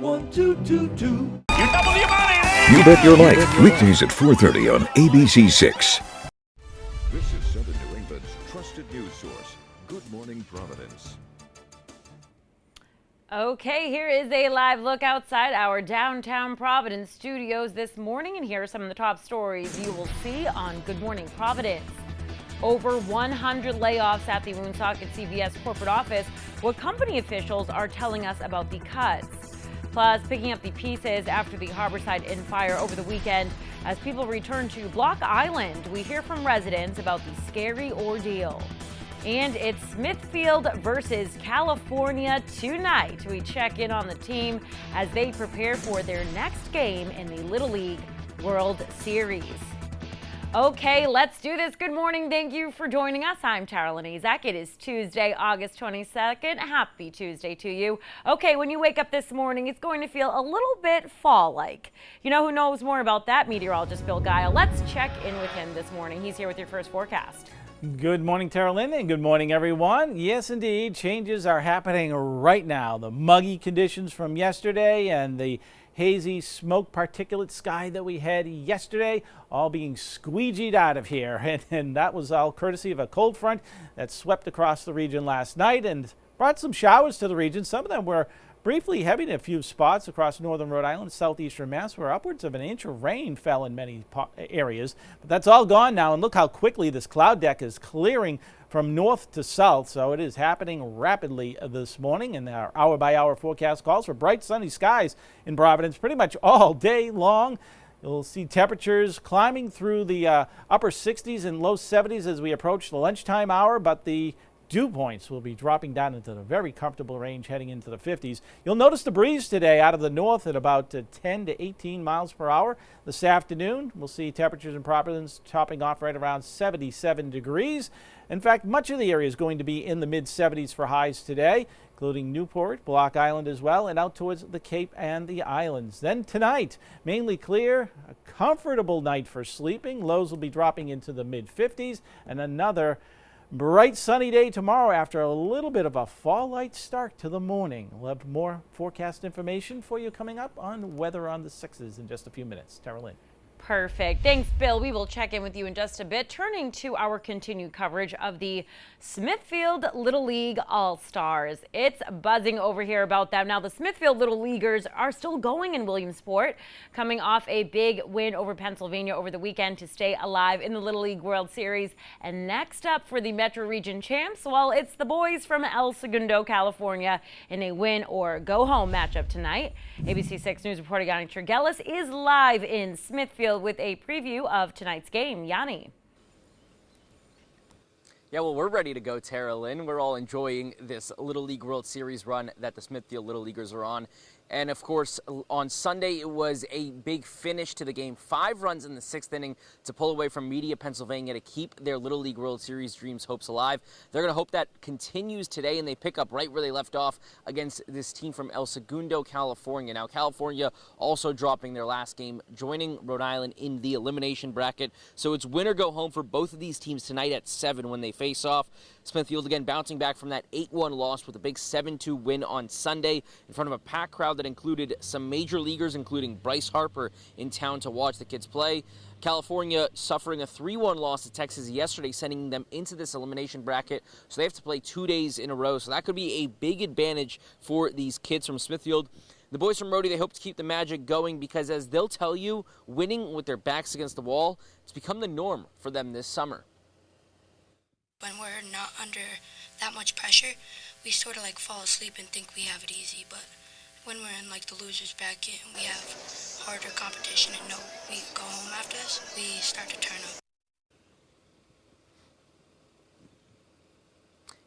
1, 2, 2, 2. You double your money. You Bet Your Life, weekdays at 4:30 on ABC6. This is Southern New England's trusted news source, Good Morning Providence. Okay, here is a live look outside our downtown Providence studios this morning, and here are some of the top stories you will see on Good Morning Providence. Over 100 layoffs at the Woonsocket CVS corporate office. What company officials are telling us about the cuts. Plus, picking up the pieces after the Harborside Inn fire over the weekend. As people return to Block Island, we hear from residents about the scary ordeal. And it's Smithfield versus California tonight. We check in on the team as they prepare for their next game in the Little League World Series. Okay, let's do this. Good morning. Thank you for joining us. I'm Tara Lenizak. It is Tuesday, August 22nd. Happy Tuesday to you. Okay, when you wake up this morning, it's going to feel a little bit fall-like. You know who knows more about that? Meteorologist Bill Guile. Let's check in with him this morning. He's here with your first forecast. Good morning, Tara Lynn, and good morning, everyone. Yes, indeed, changes are happening right now. The muggy conditions from yesterday and the hazy smoke particulate sky that we had yesterday all being squeegeed out of here. And that was all courtesy of a cold front that swept across the region last night and brought some showers to the region. Some of them were briefly heavy in a few spots across northern Rhode Island, southeastern Mass, where upwards of an inch of rain fell in many areas. But that's all gone now, and look how quickly this cloud deck is clearing from north to south. So it is happening rapidly this morning, and our hour-by-hour forecast calls for bright sunny skies in Providence pretty much all day long. You'll see temperatures climbing through the upper 60s and low 70s as we approach the lunchtime hour, but the dew points will be dropping down into the very comfortable range heading into the 50s. You'll notice the breeze today out of the north at about 10 to 18 miles per hour. This afternoon, we'll see temperatures in Providence topping off right around 77 degrees. In fact, much of the area is going to be in the mid-70s for highs today, including Newport, Block Island as well, and out towards the Cape and the islands. Then tonight, mainly clear, a comfortable night for sleeping. Lows will be dropping into the mid-50s, and another bright sunny day tomorrow after a little bit of a fall-like start to the morning. We'll have more forecast information for you coming up on Weather on the Sixes in just a few minutes. Tara Lynn. Perfect. Thanks, Bill. We will check in with you in just a bit. Turning to our continued coverage of the Smithfield Little League All-Stars. It's buzzing over here about them. Now, the Smithfield Little Leaguers are still going in Williamsport, coming off a big win over Pennsylvania over the weekend to stay alive in the Little League World Series. And next up for the Metro Region champs, well, it's the boys from El Segundo, California, in a win-or-go-home matchup tonight. ABC6 News reporter Yanni Trigelis is live in Smithfield with a preview of tonight's game. Yanni. Yeah, well, we're ready to go, Tara Lynn. We're all enjoying this Little League World Series run that the Smithfield Little Leaguers are on. And, of course, on Sunday, it was a big finish to the game. 5 runs in the 6th inning to pull away from Media, Pennsylvania to keep their Little League World Series dreams hopes alive. They're going to hope that continues today, and they pick up right where they left off against this team from El Segundo, California. Now, California also dropping their last game, joining Rhode Island in the elimination bracket. So it's win or go home for both of these teams tonight at 7 when they face off. Smithfield, again, bouncing back from that 8-1 loss with a big 7-2 win on Sunday in front of a packed crowd that included some major leaguers, including Bryce Harper, in town to watch the kids play. California suffering a 3-1 loss to Texas yesterday, sending them into this elimination bracket. So they have to play 2 days in a row. So that could be a big advantage for these kids from Smithfield. The boys from Rhodey, they hope to keep the magic going because, as they'll tell you, winning with their backs against the wall, it's become the norm for them this summer. When we're not under that much pressure, we sort of like fall asleep and think we have it easy. But when we're in like the loser's bracket and we have harder competition and know we go home after this, we start to turn up.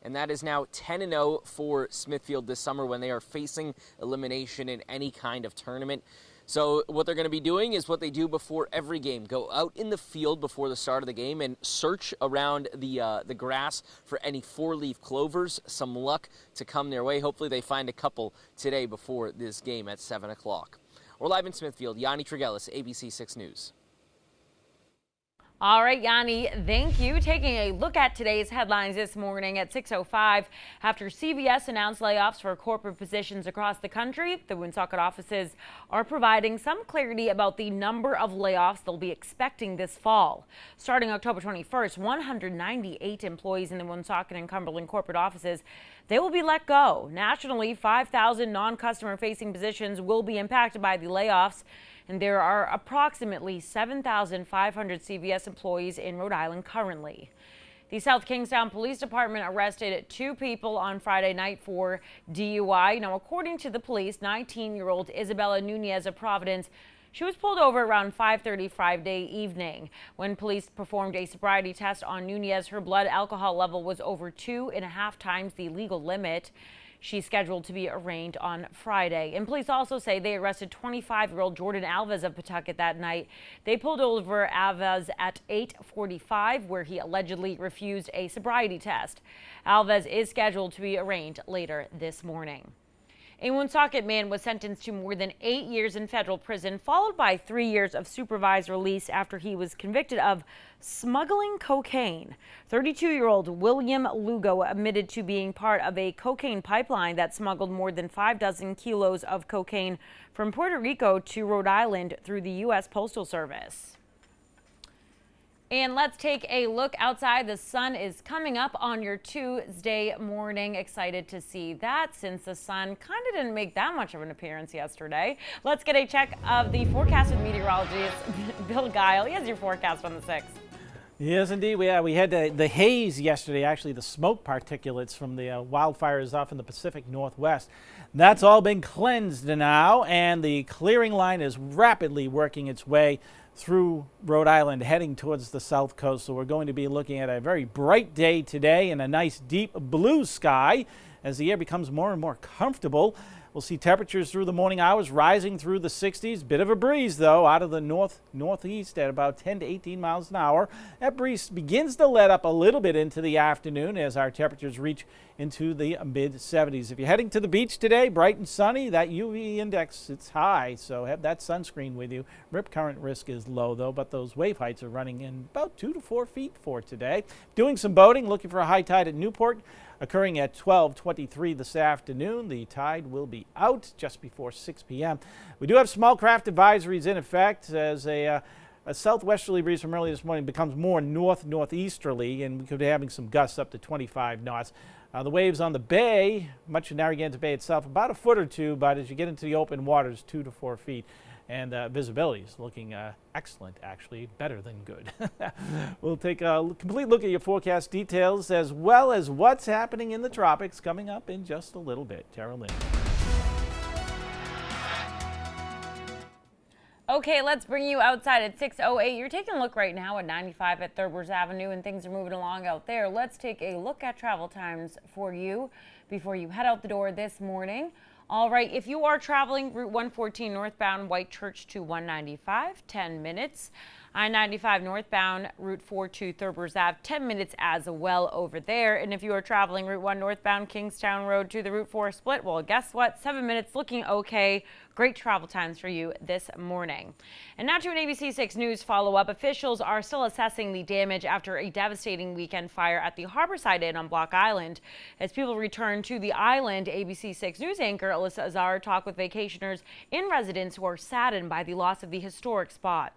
And that is now 10-0 for Smithfield this summer when they are facing elimination in any kind of tournament. So what they're going to be doing is what they do before every game. Go out in the field before the start of the game and search around the grass for any 4-leaf clovers. Some luck to come their way. Hopefully they find a couple today before this game at 7 o'clock. We're live in Smithfield. Yanni Trigelis, ABC6 News. All right, Yanni, thank you. Taking a look at today's headlines this morning at 6:05. After CVS announced layoffs for corporate positions across the country, the Woonsocket offices are providing some clarity about the number of layoffs they'll be expecting this fall. Starting October 21st, 198 employees in the Woonsocket and Cumberland corporate offices, they will be let go. Nationally, 5,000 non-customer facing positions will be impacted by the layoffs. And there are approximately 7,500 CVS employees in Rhode Island currently. The South Kingstown Police Department arrested 2 people on Friday night for DUI. Now, according to the police, 19-year-old Isabella Nunez of Providence, she was pulled over around 5:30 Friday evening. When police performed a sobriety test on Nunez, her blood alcohol level was over 2.5 times the legal limit. She's scheduled to be arraigned on Friday. And police also say they arrested 25-year-old Jordan Alves of Pawtucket that night. They pulled over Alves at 8:45, where he allegedly refused a sobriety test. Alves is scheduled to be arraigned later this morning. A Woonsocket man was sentenced to more than 8 years in federal prison, followed by 3 years of supervised release after he was convicted of smuggling cocaine. 32-year-old William Lugo admitted to being part of a cocaine pipeline that smuggled more than 6 kilos of cocaine from Puerto Rico to Rhode Island through the U.S. Postal Service. And let's take a look outside. The sun is coming up on your Tuesday morning. Excited to see that since the sun kind of didn't make that much of an appearance yesterday. Let's get a check of the forecast with meteorologist Bill Guile. He has your forecast on the 6th. Yes, indeed. We had the haze yesterday, actually the smoke particulates from the wildfires off in the Pacific Northwest. That's all been cleansed now, and the clearing line is rapidly working its way through Rhode Island, heading towards the south coast. So we're going to be looking at a very bright day today and a nice deep blue sky as the air becomes more and more comfortable. We'll see temperatures through the morning hours rising through the 60s. Bit of a breeze, though, out of the northeast at about 10 to 18 miles an hour. That breeze begins to let up a little bit into the afternoon as our temperatures reach into the mid-70s. If you're heading to the beach today, bright and sunny, that UV index, it's high, so have that sunscreen with you. Rip current risk is low, though, but those wave heights are running in about 2 to 4 feet for today. Doing some boating, looking for a high tide at Newport, occurring at 12:23 this afternoon. The tide will be out just before 6 p.m. We do have small craft advisories in effect as a southwesterly breeze from early this morning becomes more northeasterly, and we could be having some gusts up to 25 knots. The waves on the bay, much of Narragansett Bay itself, about a foot or two, but as you get into the open waters, 2 to 4 feet. And visibility is looking excellent, actually, better than good. We'll take a complete look at your forecast details as well as what's happening in the tropics coming up in just a little bit. Tara Lynn. Okay, let's bring you outside at 6:08. You're taking a look right now at 95 at Thurbers Avenue, and things are moving along out there. Let's take a look at travel times for you before you head out the door this morning. All right, if you are traveling Route 114 northbound White Church to 195, 10 minutes. I-95 northbound Route 42 Thurbers Ave, 10 minutes as well over there. And if you are traveling Route 1 northbound Kingstown Road to the Route 4 split, well, guess what? 7 minutes looking okay. Great travel times for you this morning. And now to an ABC 6 News follow-up. Officials are still assessing the damage after a devastating weekend fire at the Harborside Inn on Block Island. As people return to the island, ABC 6 News anchor Alyssa Azar talked with vacationers and residents who are saddened by the loss of the historic spot.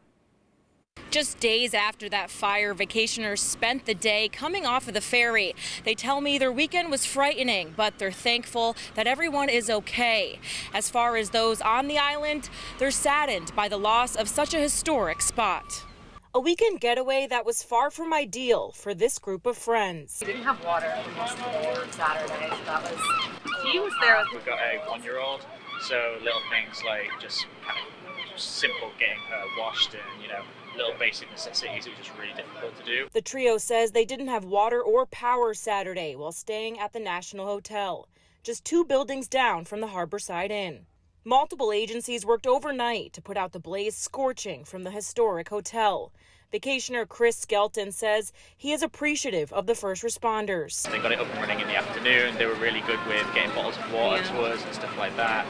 Just days after that fire, vacationers spent the day coming off of the ferry. They tell me their weekend was frightening, but they're thankful that everyone is okay. As far as those on the island, they're saddened by the loss of such a historic spot. A weekend getaway that was far from ideal for this group of friends. We didn't have water for most of the day on Saturday, so that was... He was there. We've got a 1-year-old, so little things like just kind of simple getting her washed and, little basic necessities, it was just really difficult to do. The trio says they didn't have water or power Saturday while staying at the National Hotel, just 2 buildings down from the Harborside Inn. Multiple agencies worked overnight to put out the blaze scorching from the historic hotel. Vacationer Chris Skelton says he is appreciative of the first responders. They got it up and running in the afternoon. They were really good with getting bottles of water to us and stuff like that.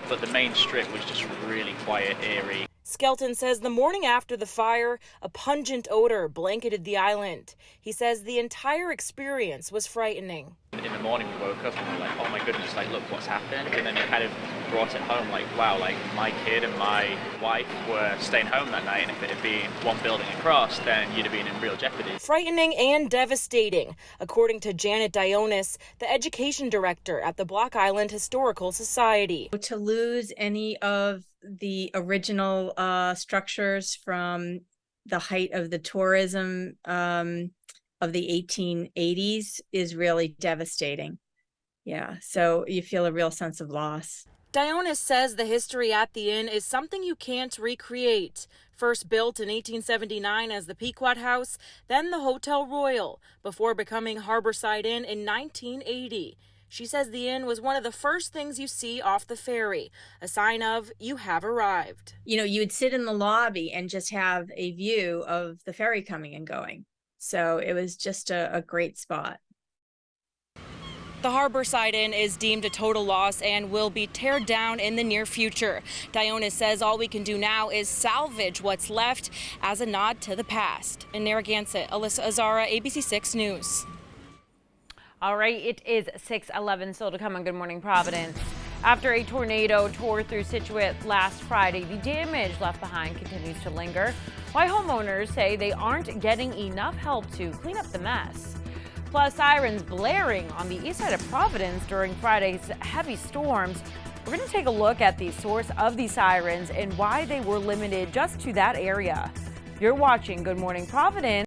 But the main strip was just really quiet, eerie. Skelton says the morning after the fire, a pungent odor blanketed the island. He says the entire experience was frightening. In the morning we woke up and we were like, oh my goodness, like look what's happened. And then it kind of brought it home, like wow, like my kid and my wife were staying home that night, and if it had been one building across, then you'd have been in real jeopardy. Frightening and devastating, according to Janet Dionis, the education director at the Block Island Historical Society. To lose any of the original structures from the height of the tourism of the 1880s is really devastating. Yeah, so you feel a real sense of loss. Dionis says the history at the inn is something you can't recreate. First built in 1879 as the Pequot House, then the Hotel Royal, before becoming Harborside Inn in 1980. She says the inn was one of the first things you see off the ferry, a sign of you have arrived. You know, you would sit in the lobby and just have a view of the ferry coming and going. So it was just a great spot. The Harborside Inn is deemed a total loss and will be teared down in the near future. Dionis says all we can do now is salvage what's left as a nod to the past. In Narragansett, Alyssa Azara, ABC 6 News. All right, it is 6:11, still to come on Good Morning Providence. After a tornado tore through Scituate last Friday, the damage left behind continues to linger. Why homeowners say they aren't getting enough help to clean up the mess. Plus, sirens blaring on the east side of Providence during Friday's heavy storms. We're going to take a look at the source of these sirens and why they were limited just to that area. You're watching Good Morning Providence.